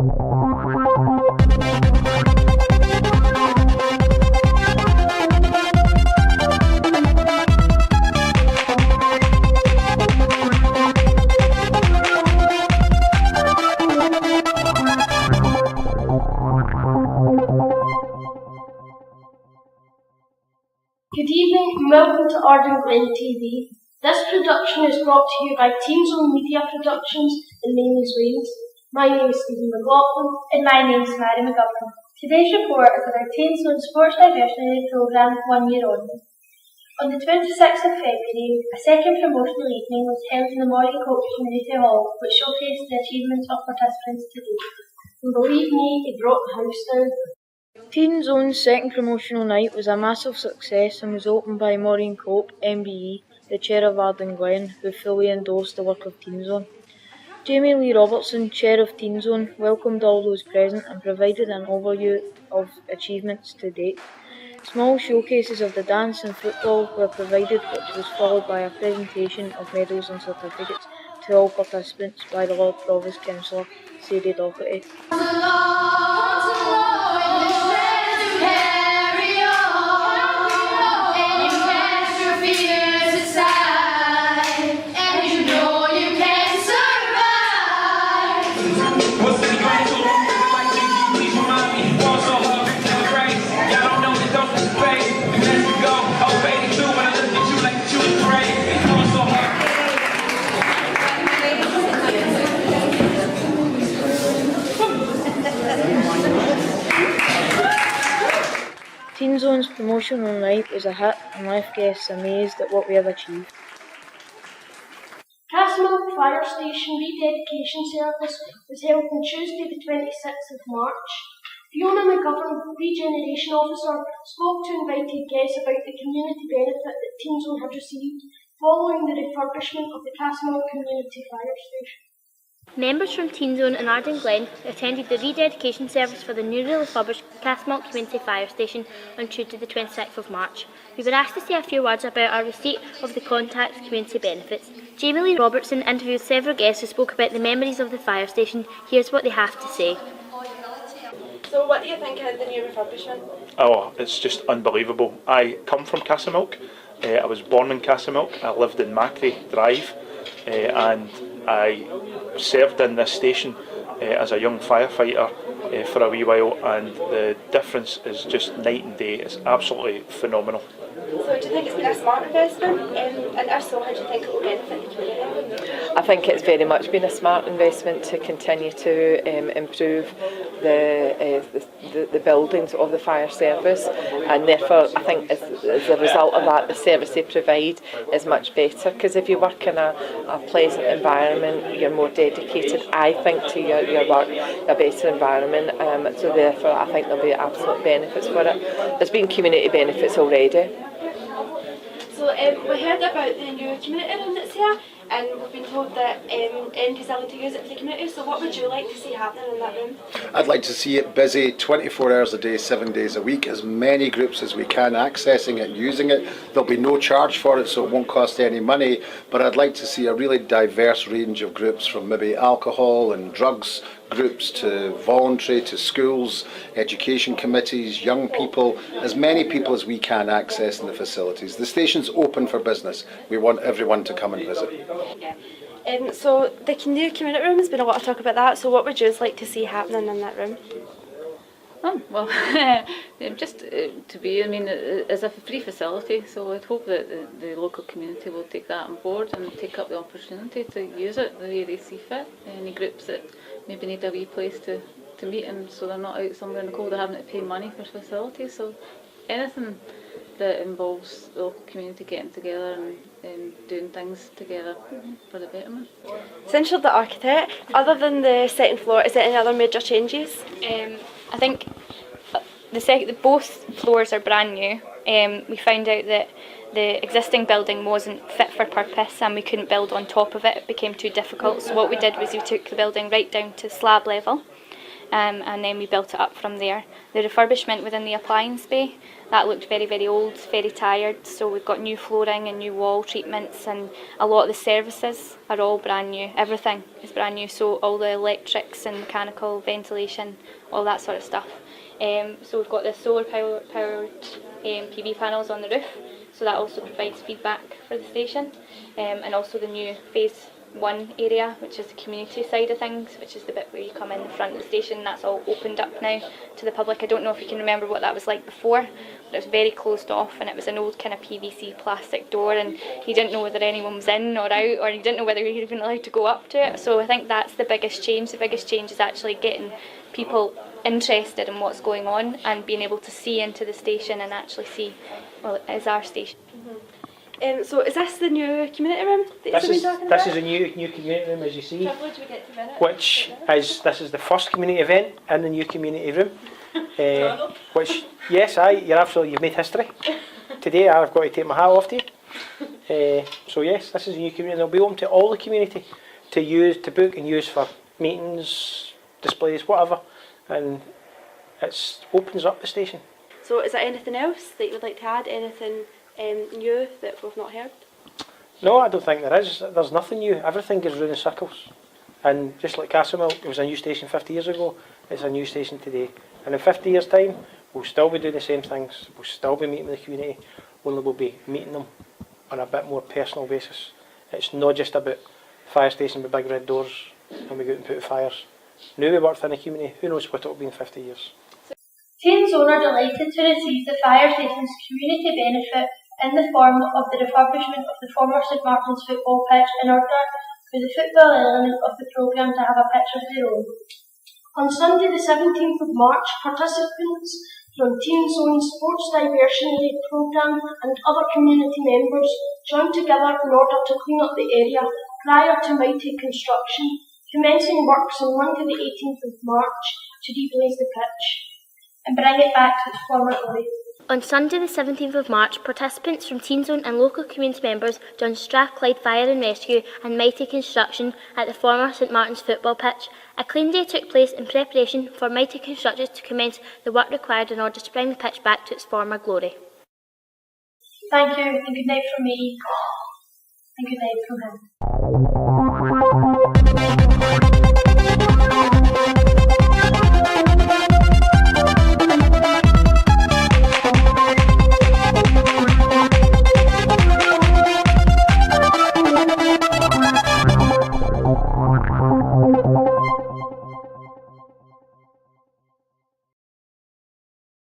Good evening and welcome to Ardenglen TV. This production is brought to you by Teen Zone Media Productions and Mamie's Wales. My name is Stephen McLaughlin. And my name is Mary McGovern. Today's report is on our Teen Zone Sports Diversity Programme 1 year on. On the 26th of February, a second promotional evening was held in the Moray Coach Community Hall, which showcased the achievements of participants to date. And believe me, it brought the house down. Teen Zone's second promotional night was a massive success and was opened by Maureen Cope, MBE, the chair of Ardenglen, who fully endorsed the work of Teen Zone. Jamie Lee Robertson, chair of Teen Zone, welcomed all those present and provided an overview of achievements to date. Small showcases of the dance and football were provided, which was followed by a presentation of medals and certificates to all participants by the Lord Provost Councillor, Sadie Doherty. Teen Zone's promotional night was a hit and left guests amazed at what we have achieved. Castlemilk Fire Station rededication service was held on Tuesday the 26th of March. Fiona McGovern, Regeneration Officer, spoke to invited guests about the community benefit that Teen Zone had received following the refurbishment of the Castlemilk Community Fire Station. Members from Teen Zone and Ardenglen attended the rededication service for the newly refurbished Castlemilk Community Fire Station on Tuesday the 26th of March. We were asked to say a few words about our receipt of the Contact Community Benefits. Jamie Lee Robertson interviewed several guests who spoke about the memories of the fire station. Here's what they have to say. So what do you think of the new refurbishment? Oh, it's just unbelievable. I come from Castlemilk. I was born in Castlemilk. I lived in Macri Drive and I served in this station as a young firefighter for a wee while, and the difference is just night and day. It's absolutely phenomenal. So do you think it's been a smart investment, and if so, how do you think it will benefit the community? I think it's very much been a smart investment to continue to improve the buildings of the fire service, and therefore I think as a result of that the service they provide is much better, because if you work in a pleasant environment you're more dedicated, I think, to your work, a better environment, so therefore I think there'll be absolute benefits for it. There's been community benefits already. So we heard about the new community room that's here, and we've been told that MP's willing to use it for the community, so what would you like to see happening in that room? I'd like to see it busy 24 hours a day, 7 days a week, as many groups as we can accessing it and using it. There'll be no charge for it, so it won't cost any money, but I'd like to see a really diverse range of groups, from maybe alcohol and drugs groups to voluntary, to schools, education committees, young people, as many people as we can access in the facilities. The station's open for business. We want everyone to come and visit. Yeah. So the new community room, has been a lot of talk about that, so what would you like to see happening in that room? Oh, well, just to be, I mean, it's a free facility, so I'd hope that the local community will take that on board and take up the opportunity to use it the way they see fit. Any groups that maybe need a wee place to meet, and so they're not out somewhere in the cold or having to pay money for facilities. So anything that involves the local community getting together and doing things together for the betterment. Since you're the architect, other than the second floor, is there any other major changes? I think both floors are brand new. We found out that the existing building wasn't fit for purpose and we couldn't build on top of it. It became too difficult. So what we did was we took the building right down to slab level. and then we built it up from there. The refurbishment within the appliance bay, that looked very, very old, very tired, so we've got new flooring and new wall treatments, and a lot of the services are all brand new. Everything is brand new, so all the electrics and mechanical ventilation, all that sort of stuff. So we've got the solar powered PV panels on the roof, so that also provides feedback for the station, and also the new phase 1 area, which is the community side of things, which is the bit where you come in the front of the station. That's all opened up now to the public. I don't know if you can remember what that was like before, but it was very closed off, and it was an old kind of PVC plastic door, and you didn't know whether anyone was in or out, or you didn't know whether you were even allowed to go up to it. So I think that's the biggest change. The biggest change is actually getting people interested in what's going on and being able to see into the station and actually see, well, it is our station. So is this the new community room that you've been talking about? This is a new community room, as you see, Privilege we get to visit. which is this is the first community event in the new community room. Which yes, you've made history. Today I've got to take my hat off to you. So yes, this is a new community. It'll be open to all the community to book and use for meetings, displays, whatever, and it opens up the station. So is there anything else that you would like to add? Anything new that we've not heard? No, I don't think there is. There's nothing new. Everything goes round in circles. And just like Castlemilk, it was a new station 50 years ago, it's a new station today. And in 50 years' time, we'll still be doing the same things. We'll still be meeting with the community, only we'll be meeting them on a bit more personal basis. It's not just about fire station with big red doors and we go out and put out fires. Now we work in the community, who knows what it'll be in 50 years. Tynzone are delighted to receive the fire station's community benefit in the form of the refurbishment of the former St Martin's football pitch in order for the football element of the programme to have a pitch of their own. On Sunday the 17th of March, participants from Tynzone's Sports Diversion Aid programme and other community members joined together in order to clean up the area prior to mighty construction, commencing works on Monday the 18th of March to reblaze the pitch and bring it back to its former glory. On Sunday the 17th of March, participants from Tynzone and local community members joined Strathclyde Fire and Rescue and Mighty Construction at the former St Martin's football pitch. A clean day took place in preparation for Mighty Construction to commence the work required in order to bring the pitch back to its former glory. Thank you, and good night from me, and good night from him.